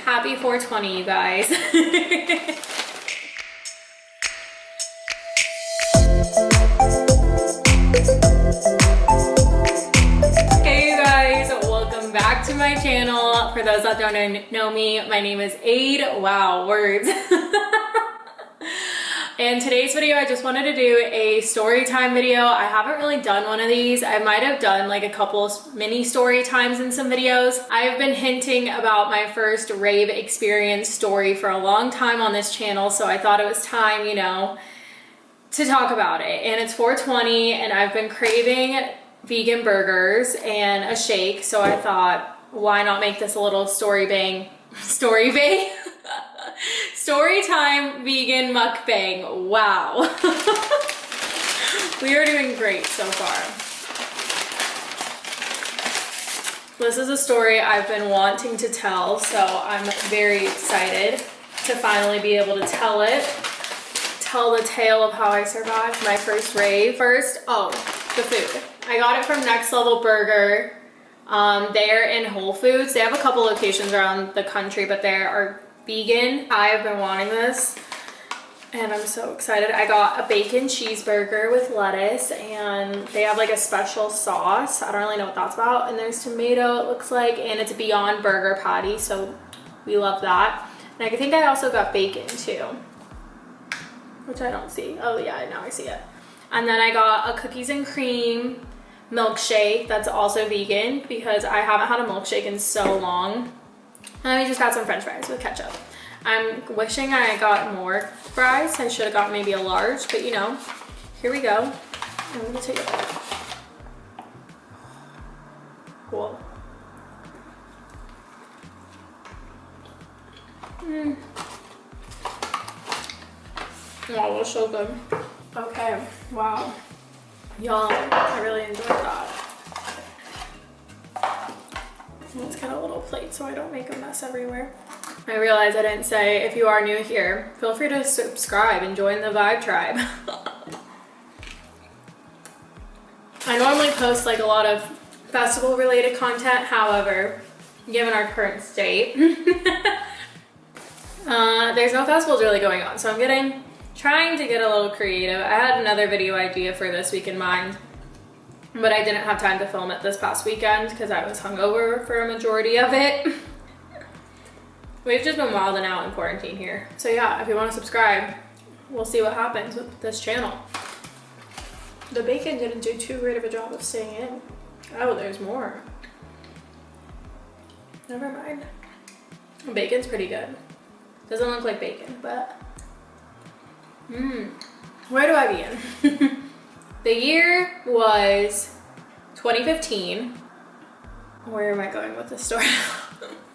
Happy 420, you guys. Hey you guys, welcome back to my channel. For those that don't know me, my name is Aid. Wow, words. In today's video, I just wanted to do a story time video. I haven't really done one of these. I might have done like a couple mini story times in some videos. I've been hinting about my first rave experience story for a long time on this channel, so I thought it was time, you know, to talk about it. And it's 420 and I've been craving vegan burgers and a shake, so I thought, why not make this a little story time vegan mukbang. Wow. We are doing great so far. This is a story I've been wanting to tell, so I'm very excited to finally be able to tell it. Tell the tale of how I survived my first rave. First, the food. I got it from Next Level Burger. They're in Whole Foods. They have a couple locations around the country, but they are vegan. I have been wanting this and I'm so excited. I got a bacon cheeseburger with lettuce and they have like a special sauce. I don't really know what that's about. And there's tomato, it looks like, and it's a Beyond Burger patty, so we love that. And I think I also got bacon too, which I don't see. Oh yeah, now I see it. And then I got a cookies and cream milkshake that's also vegan because I haven't had a milkshake in so long. And we just got some french fries with ketchup. I'm wishing I got more fries. I should have got maybe a large, but you know, here we go. I'm gonna take it. Cool. Wow, it was so good. Okay, wow. Y'all, I really enjoyed that. Let's get a little plate so I don't make a mess everywhere. I realized I didn't say, if you are new here, feel free to subscribe and join the Vibe Tribe. I normally post like a lot of festival related content, however, given our current state, there's no festivals really going on, so I'm trying to get a little creative. I had another video idea for this week in mind, but I didn't have time to film it this past weekend because I was hungover for a majority of it. We've just been wilding out in quarantine here. So yeah, if you want to subscribe, we'll see what happens with this channel. The bacon didn't do too great of a job of staying in. Oh, there's more. Never mind. Bacon's pretty good. Doesn't look like bacon, but where do I begin? The year was 2015. Where am I going with this story?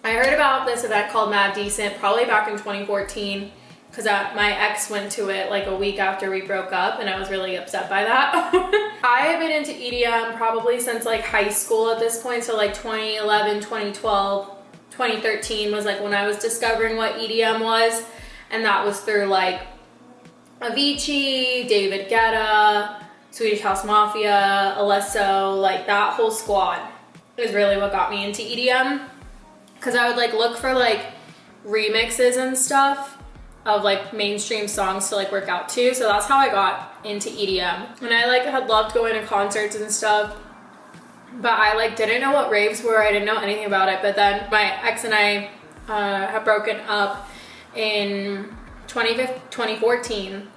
I heard about this event called Mad Decent probably back in 2014 because my ex went to it like a week after we broke up and I was really upset by that. I have been into EDM probably since like high school at this point, so like 2011, 2012, 2013 was like when I was discovering what EDM was, and that was through like Avicii, David Guetta, Swedish House Mafia, Alesso, like that whole squad is really what got me into EDM. Cause I would like look for like remixes and stuff of like mainstream songs to like work out to. So that's how I got into EDM. And I like had loved going to concerts and stuff, but I like didn't know what raves were. I didn't know anything about it. But then my ex and I have broken up in 2014.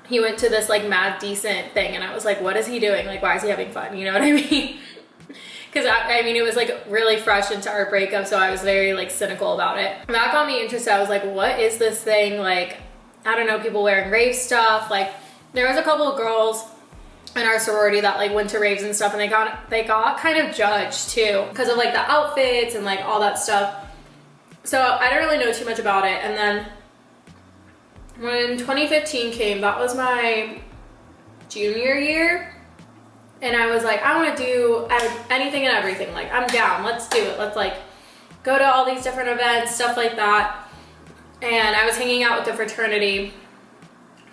He went to this like Mad Decent thing and I was like, what is he doing? Like, why is he having fun? You know what I mean? Because I mean, it was like really fresh into our breakup, so I was very like cynical about it. And that got me interested. I was like, what is this thing? Like, I don't know, people wearing rave stuff. Like, there was a couple of girls in our sorority that like went to raves and stuff, and they got kind of judged too because of like the outfits and like all that stuff. So I didn't really know too much about it. And then when 2015 came, that was my junior year. And I was like, I want to do anything and everything. Like, I'm down. Let's do it. Let's like go to all these different events, stuff like that. And I was hanging out with the fraternity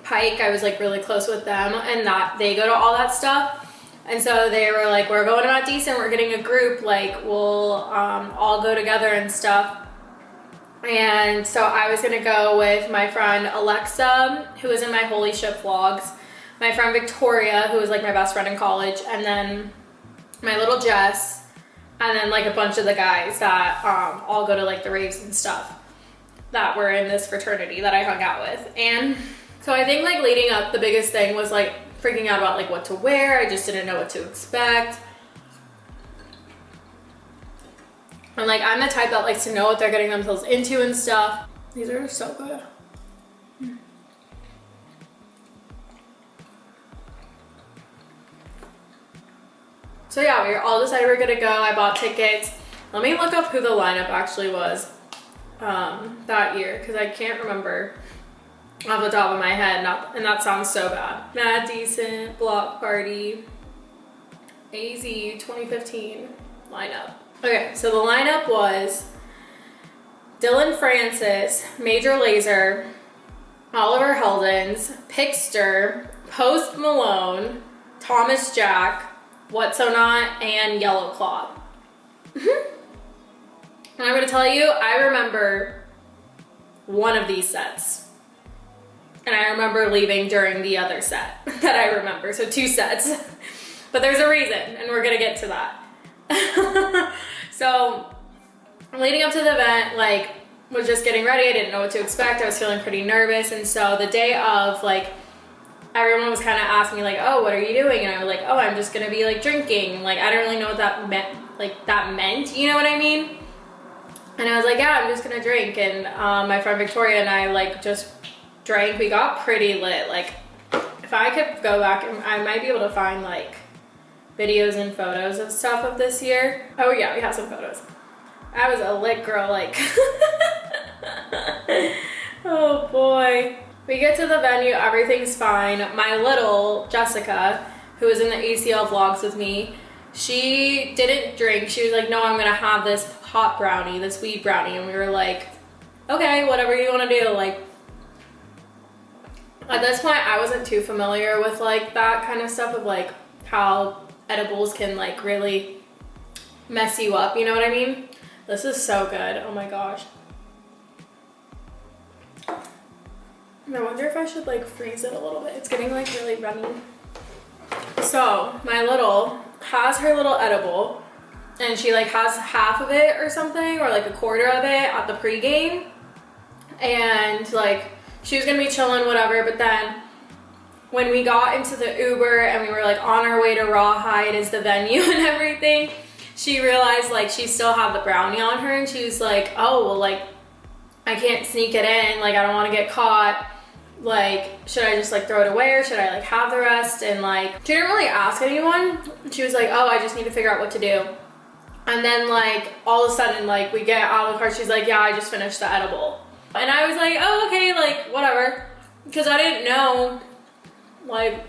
Pike. I was like really close with them, and that they go to all that stuff. And so they were like, we're going to Mad Decent. We're getting a group. Like, we'll all go together and stuff. And so I was gonna go with my friend Alexa, who was in my Holy Ship vlogs, my friend Victoria, who was like my best friend in college, and then my little Jess, and then like a bunch of the guys that all go to like the raves and stuff that were in this fraternity that I hung out with. And so I think like leading up, the biggest thing was like freaking out about like what to wear. I just didn't know what to expect. And like I'm the type that likes to know what they're getting themselves into and stuff. These are so good. So yeah, we all decided we were gonna go. I bought tickets. Let me look up who the lineup actually was that year, because I can't remember off the top of my head. And that sounds so bad. Mad Decent, Block Party, AZ 2015 lineup. Okay, so the lineup was Dylan Francis, Major Lazer, Oliver Heldens, Pixter, Post Malone, Thomas Jack, What So Not, and Yellow Claw. And I'm gonna tell you, I remember one of these sets. And I remember leaving during the other set that I remember, so 2 sets. But there's a reason, and we're gonna get to that. So leading up to the event, like was just getting ready. I didn't know what to expect. I was feeling pretty nervous. And so the day of, like, everyone was kind of asking me like, oh, what are you doing? And I was like, oh, I'm just gonna be like drinking. Like, I don't really know what that meant, you know what I mean? And I was like, yeah, I'm just gonna drink. And my friend Victoria and I like just drank. We got pretty lit. Like, if I could go back, I might be able to find like videos and photos of stuff of this year. Oh yeah, we have some photos. I was a lit girl, like. Oh boy. We get to the venue, everything's fine. My little Jessica, who was in the ACL vlogs with me, she didn't drink. She was like, no, I'm gonna have this hot brownie, this weed brownie. And we were like, okay, whatever you wanna do. Like, at this point, I wasn't too familiar with like that kind of stuff of like how edibles can like really mess you up, you know what I mean? This is so good, oh my gosh. I wonder if I should like freeze it a little bit. It's getting like really runny. So my little has her little edible and she like has half of it or something, or like a quarter of it at the pregame. And like she was gonna be chilling, whatever, but then when we got into the Uber and we were like on our way to Rawhide as the venue and everything, she realized like she still had the brownie on her and she was like, oh, well, like I can't sneak it in. Like, I don't want to get caught. Like, should I just like throw it away or should I like have the rest? And like, she didn't really ask anyone. She was like, oh, I just need to figure out what to do. And then like all of a sudden, like we get out of the car, she's like, yeah, I just finished the edible. And I was like, oh, okay, like whatever. Because I didn't know like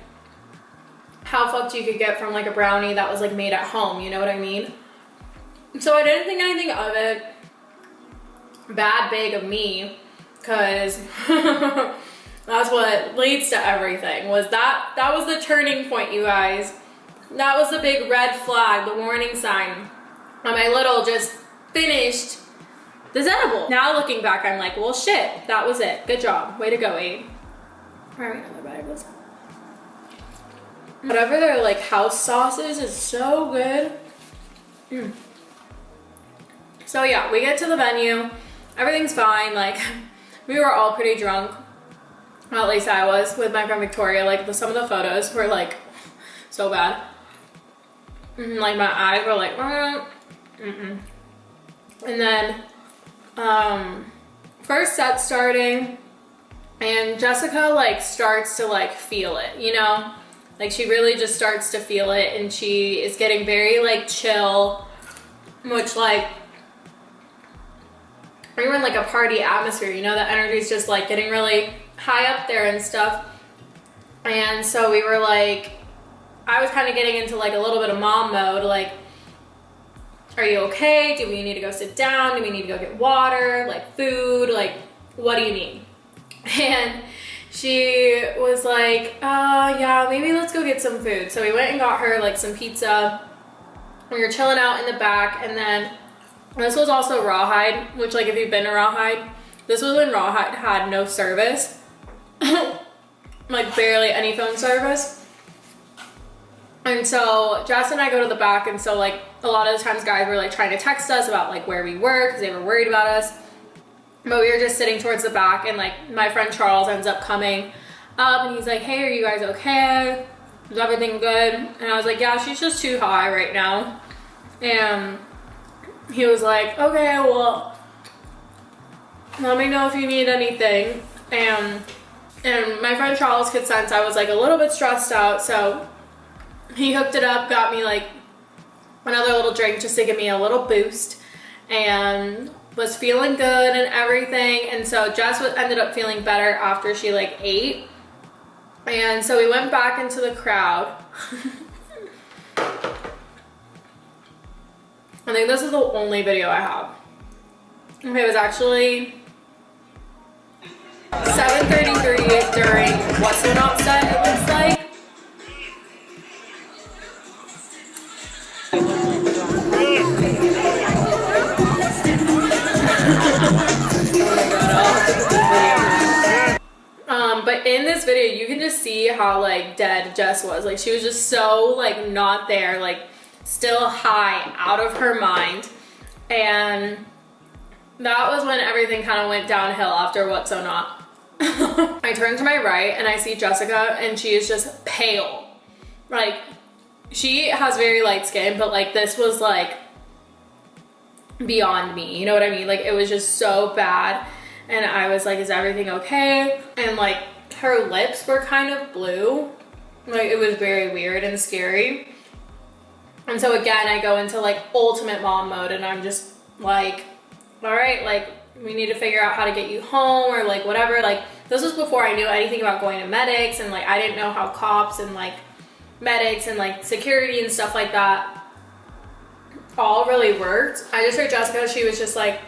how fucked you could get from like a brownie that was like made at home, you know what I mean? So I didn't think anything of it. Bad big of me, because that's what leads to everything. Was that was the turning point, you guys. That was the big red flag, the warning sign. And my little just finished this edible. Now looking back, I'm like, well shit, that was it. Good job, way to go, Abe. Alright, another bite of this. Whatever their like house sauce is so good. So yeah, we get to the venue. Everything's fine. Like, we were all pretty drunk. Well, at least I was with my friend Victoria. Like, some of the photos were like so bad. Like my eyes were like, And then first set starting, and Jessica like starts to like feel it, you know? Like she really just starts to feel it, and she is getting very like chill, which like, we were in like a party atmosphere, you know, the energy is just like getting really high up there and stuff. And so we were like, I was kind of getting into like a little bit of mom mode, like, are you okay? Do we need to go sit down? Do we need to go get water, like food? Like, what do you need? And she was like, yeah, maybe let's go get some food. So we went and got her like some pizza. We were chilling out in the back, and then This was also Rawhide, which like if you've been to Rawhide, this was when Rawhide had no service. Like barely any phone service. And so Jess and I go to the back, and so like a lot of the times guys were like trying to text us about like where we were because they were worried about us. But we were just sitting towards the back, and like my friend Charles ends up coming up and he's like, hey, are you guys okay? Is everything good? And I was like, yeah, she's just too high right now. And he was like, okay, well, let me know if you need anything. And my friend Charles could sense I was like a little bit stressed out, so he hooked it up, got me like another little drink just to give me a little boost, and was feeling good and everything. And so Jess ended up feeling better after she like ate. And so we went back into the crowd. I think this is the only video I have. Okay, it was actually 7:33 during What's So Not Set, it looks like. But in this video, you can just see how like dead Jess was. Like she was just so like not there, like still high, out of her mind. And that was when everything kind of went downhill after What's So Not. I turn to my right and I see Jessica, and she is just pale. Like she has very light skin, but like this was like beyond me, you know what I mean? Like it was just so bad. And I was like, is everything okay? And like her lips were kind of blue. Like it was very weird and scary. And so again, I go into like ultimate mom mode, and I'm just like, all right, like we need to figure out how to get you home or like whatever. Like this was before I knew anything about going to medics, and like I didn't know how cops and like medics and like security and stuff like that all really worked. I just heard Jessica, she was just like,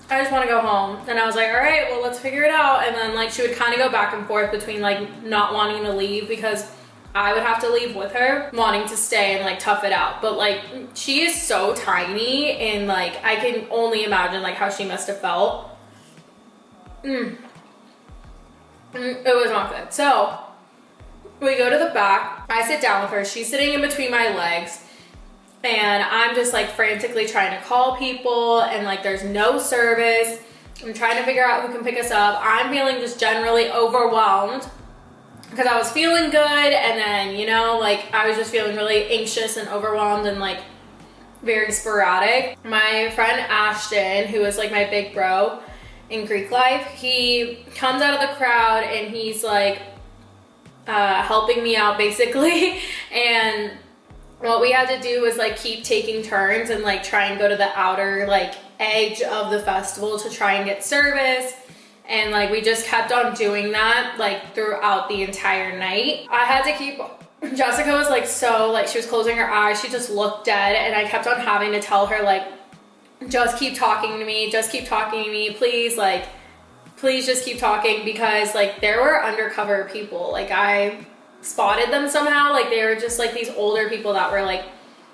I just want to go home. And I was like, all right, well, let's figure it out. And then like she would kind of go back and forth between like not wanting to leave because I would have to leave with her, wanting to stay and like tough it out. But like she is so tiny, and like I can only imagine like how she must have felt. It was not good. So we go to the back. I sit down with her. She's sitting in between my legs. And I'm just like frantically trying to call people, and like there's no service. I'm trying to figure out who can pick us up. I'm feeling just generally overwhelmed because I was feeling good, and then, you know, like I was just feeling really anxious and overwhelmed and like very sporadic. My friend Ashton, who is like my big bro in Greek life, he comes out of the crowd and he's like helping me out basically. And what we had to do was like keep taking turns and like try and go to the outer like edge of the festival to try and get service. And like we just kept on doing that like throughout the entire night. I had to keep, Jessica was like so like she was closing her eyes, she just looked dead, and I kept on having to tell her like, just keep talking to me, just keep talking to me, please, like please just keep talking, because like there were undercover people. Like I spotted them somehow. Like they were just like these older people that were like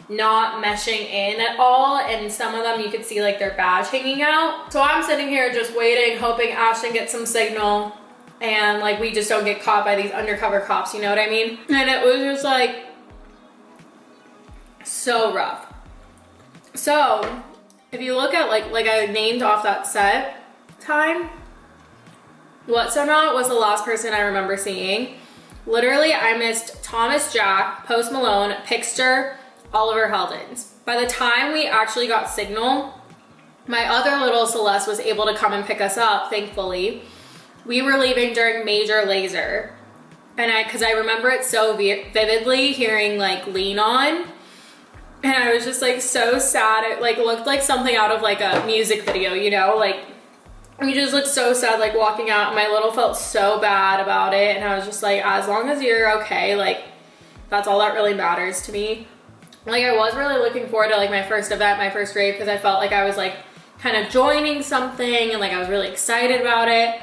not meshing in at all, and some of them you could see like their badge hanging out. So I'm sitting here just waiting, hoping Ashton gets some signal and like we just don't get caught by these undercover cops, you know what I mean? And it was just like so rough. So if you look at like I named off that set time, What's So Not was the last person I remember seeing. Literally, I missed Thomas Jack, Post Malone, Pixter, Oliver Heldens. By the time we actually got signal, my other little Celeste was able to come and pick us up, thankfully. We were leaving during Major Lazer. And because I remember it so vividly, hearing like Lean On. And I was just like so sad. It like looked like something out of like a music video, you know? Like we just looked so sad like walking out, and my little felt so bad about it. And I was just like, as long as you're okay, like that's all that really matters to me. Like I was really looking forward to like my first event, my first rave, because I felt like I was like kind of joining something, and like I was really excited about it.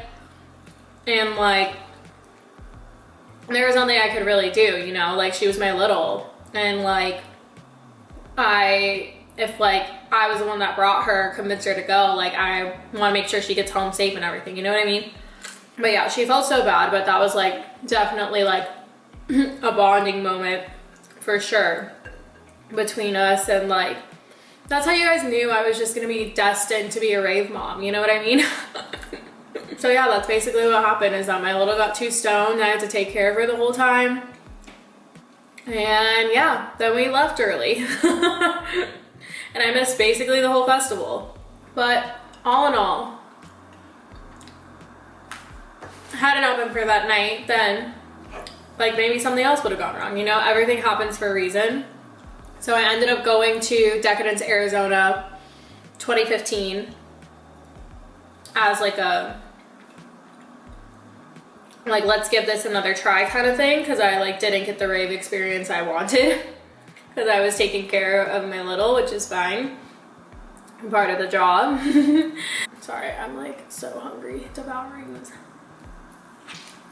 And like there was nothing I could really do, you know? Like she was my little, and like if like I was the one that brought her, convinced her to go. Like, I want to make sure she gets home safe and everything, you know what I mean? But yeah, she felt so bad, but that was like definitely like a bonding moment for sure between us. And like, that's how you guys knew I was just gonna be destined to be a rave mom, you know what I mean? So yeah, that's basically what happened, is that my little got too stoned. I had to take care of her the whole time. And yeah, then we left early. And I missed basically the whole festival. But all in all, had it not been for that night, then like maybe something else would have gone wrong. You know, everything happens for a reason. So I ended up going to Decadence, Arizona 2015 as like a, like, let's give this another try kind of thing, because I like didn't get the rave experience I wanted because I was taking care of my little, which is fine, part of the job. Sorry, I'm like so hungry, devouring this.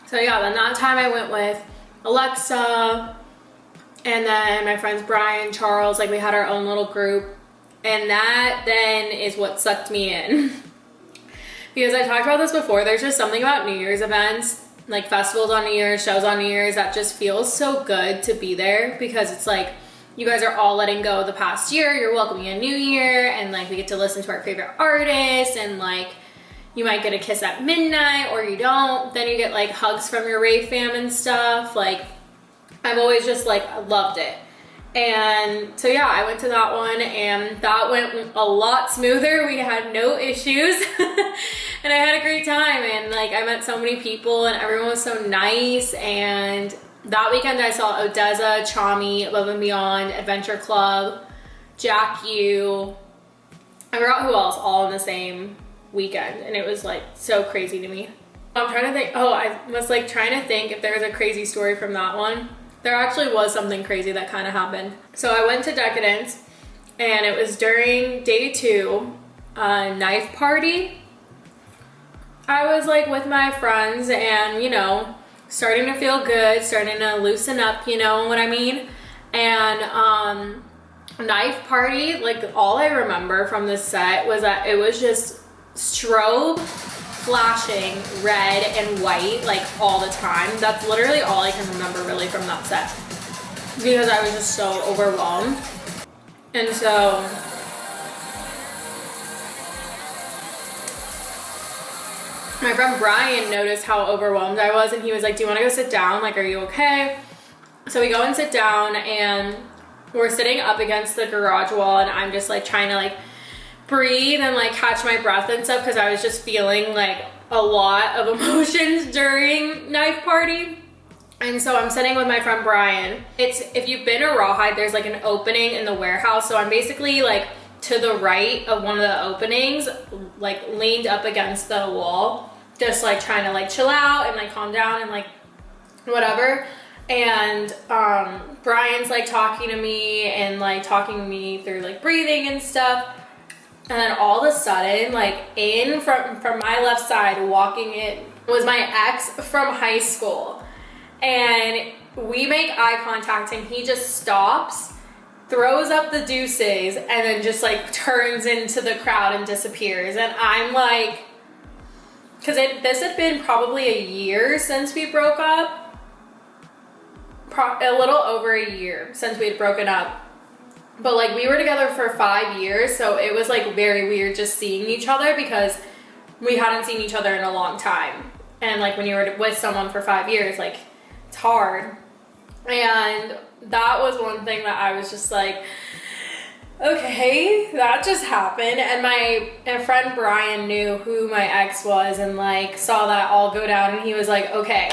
So yeah, then that time I went with Alexa, and then my friends Brian, Charles, like we had our own little group. And that then is what sucked me in. Because I talked about this before, there's just something about New Year's events, like festivals on New Year's, shows on New Year's, that just feels so good to be there, because it's like you guys are all letting go of the past year, you're welcoming a new year, and like we get to listen to our favorite artists, and like you might get a kiss at midnight or you don't. Then you get like hugs from your rave fam and stuff. Like, I've always just like loved it. And so yeah, I went to that one, and that went a lot smoother. We had no issues. And I had a great time, and like I met so many people, and everyone was so nice. And that weekend I saw Odessa, Chami, Above and Beyond, Adventure Club, Jack U. I forgot who else, all in the same weekend, and it was like so crazy to me. I'm trying to think, oh, I was like trying to think if there was a crazy story from that one. There actually was something crazy that kind of happened. So I went to Decadence, and it was during day 2, knife party. I was like with my friends, and you know, starting to feel good, starting to loosen up, you know what I mean? And knife party, like all I remember from this set was that it was just strobe flashing red and white like all the time. That's literally all I can remember really from that set, because I was just so overwhelmed. And so my friend Brian noticed how overwhelmed I was, and he was like, do you want to go sit down? Like, are you okay? So we go and sit down, and we're sitting up against the garage wall, and I'm just like trying to like breathe and like catch my breath and stuff, because I was just feeling like a lot of emotions during knife party. And so I'm sitting with my friend Brian. It's, if you've been to Rawhide, there's like an opening in the warehouse, so I'm basically like to the right of one of the openings, like leaned up against the wall, just like trying to like chill out and like calm down and like whatever. And Brian's like talking to me and like talking to me through like breathing and stuff. And then all of a sudden, like in from my left side, walking in was my ex from high school. And we make eye contact, and he just stops, throws up the deuces, and then just like turns into the crowd and disappears. And I'm like, because this had been probably a year since we broke up. A little over a year since we had broken up. But like we were together for 5 years, so it was like very weird just seeing each other, because we hadn't seen each other in a long time. And like when you were with someone for 5 years, like it's hard. And that was one thing that I was just like, okay, that just happened. And my friend Brian knew who my ex was, and like saw that all go down, and he was like, okay,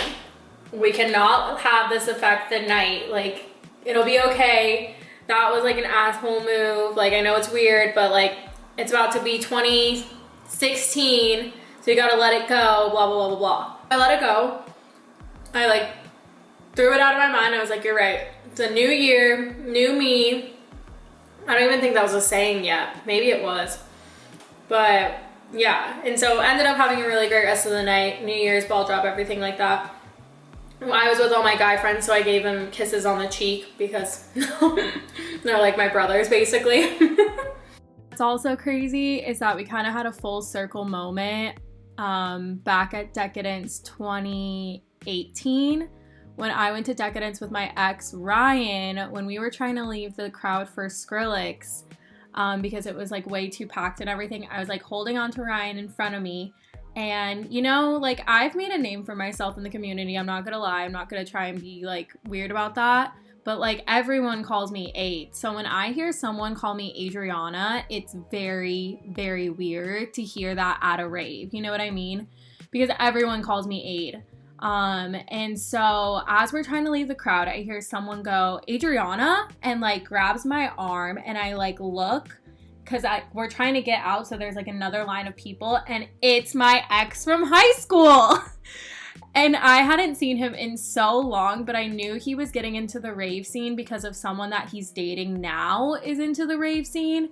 we cannot have this affect the night. Like, it'll be okay. That was like an asshole move. Like, I know it's weird, but like it's about to be 2016, so you gotta let it go, blah, blah, blah, blah, blah. I let it go. I like threw it out of my mind. I was like, you're right. It's a new year, new me. I don't even think that was a saying yet. Maybe it was. But yeah, and so ended up having a really great rest of the night. New Year's, ball drop, everything like that. I was with all my guy friends, so I gave them kisses on the cheek, because they're like my brothers basically. What's also crazy is that we kind of had a full circle moment back at Decadence 2018 when I went to Decadence with my ex Ryan when we were trying to leave the crowd for Skrillex because it was like way too packed and everything. I was like holding on to Ryan in front of me, and you know, like I've made a name for myself in the community. I'm not gonna lie, I'm not gonna try and be like weird about that, but like everyone calls me Aid. So when I hear someone call me Adriana, it's very, very weird to hear that at a rave. You know what I mean? Because everyone calls me Aid. And so as we're trying to leave the crowd, I hear someone go, Adriana, and like grabs my arm, and I like look because we're trying to get out. So there's like another line of people, and it's my ex from high school. And I hadn't seen him in so long, but I knew he was getting into the rave scene because of someone that he's dating now is into the rave scene.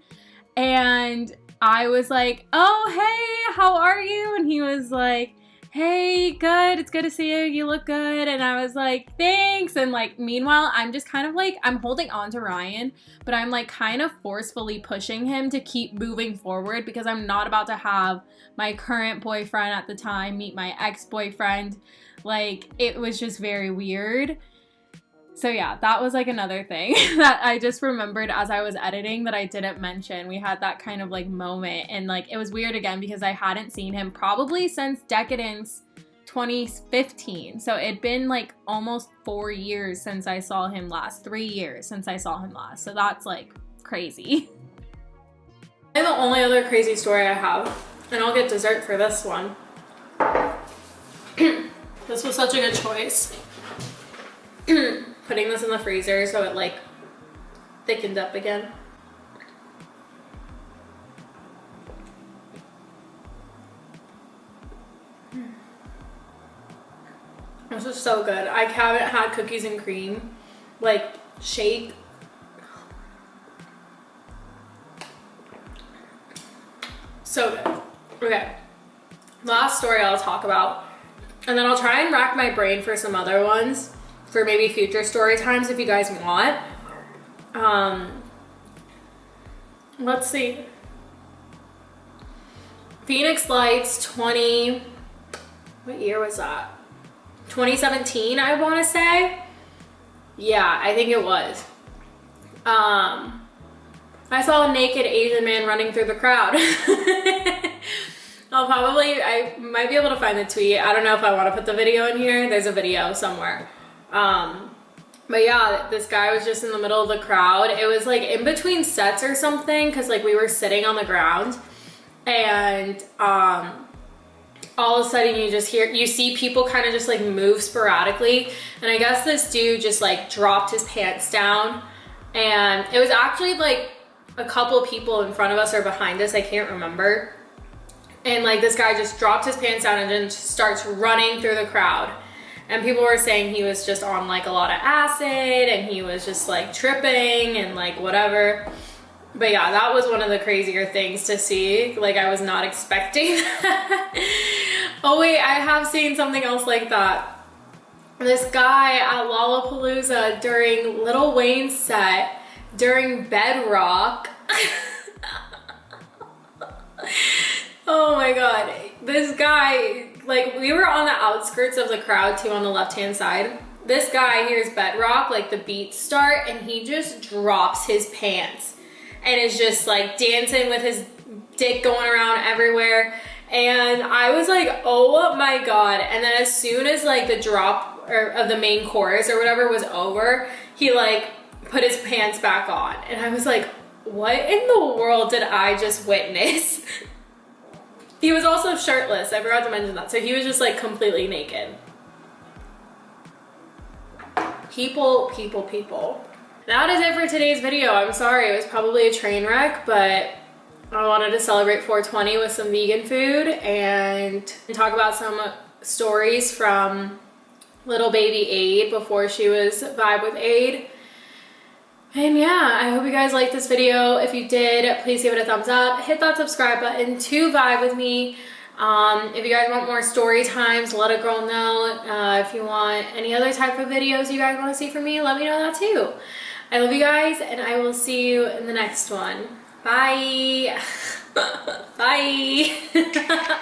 And I was like, oh, hey, how are you? And he was like, hey, good, it's good to see you, you look good. And I was like, thanks. And like, meanwhile, I'm just kind of like, I'm holding on to Ryan, but I'm like kind of forcefully pushing him to keep moving forward because I'm not about to have my current boyfriend at the time meet my ex-boyfriend. Like, it was just very weird. So yeah, that was like another thing that I just remembered as I was editing that I didn't mention. We had that kind of like moment, and like it was weird again because I hadn't seen him probably since Decadence 2015. So it'd been like almost 4 years since I saw him last, 3 years since I saw him last. So that's like crazy. And the only other crazy story I have, and I'll get dessert for this one. This was such a good choice. Putting this in the freezer so it like thickened up again. This is so good. I haven't had cookies and cream like shake. So good. Okay, last story I'll talk about, and then I'll try and rack my brain for some other ones for maybe future story times if you guys want. Let's see. Phoenix Lights what year was that? 2017, I want to say. Yeah, I think it was. I saw a naked Asian man running through the crowd. I might be able to find the tweet. I don't know if I want to put the video in here. There's a video somewhere. But yeah, this guy was just in the middle of the crowd. It was like in between sets or something, because like we were sitting on the ground, and all of a sudden you see people kind of just like move sporadically, and I guess this dude just like dropped his pants down, and it was actually like a couple of people in front of us or behind us, I can't remember, and like this guy just dropped his pants down and then starts running through the crowd. And people were saying he was just on like a lot of acid and he was just like tripping and like whatever. But yeah, that was one of the crazier things to see. Like, I was not expecting that. Oh wait, I have seen something else like that. This guy at Lollapalooza during Lil Wayne's set, during Bedrock. Oh my god. This guy, like, we were on the outskirts of the crowd too, on the left-hand side. This guy hears Bedrock, like the beats start, and he just drops his pants and is just like dancing with his dick going around everywhere. And I was like, oh my god. And then as soon as like the drop of the main chorus or whatever was over, he like put his pants back on. And I was like, what in the world did I just witness? He was also shirtless, I forgot to mention that. So he was just like completely naked. People. That is it for today's video. I'm sorry, it was probably a train wreck, but I wanted to celebrate 420 with some vegan food and talk about some stories from little baby Aid before she was Vibe with Aid. And yeah, I hope you guys liked this video. If you did, please give it a thumbs up. Hit that subscribe button to vibe with me. If you guys want more story times, let a girl know. If you want any other type of videos you guys want to see from me, let me know that too. I love you guys, and I will see you in the next one. Bye. Bye.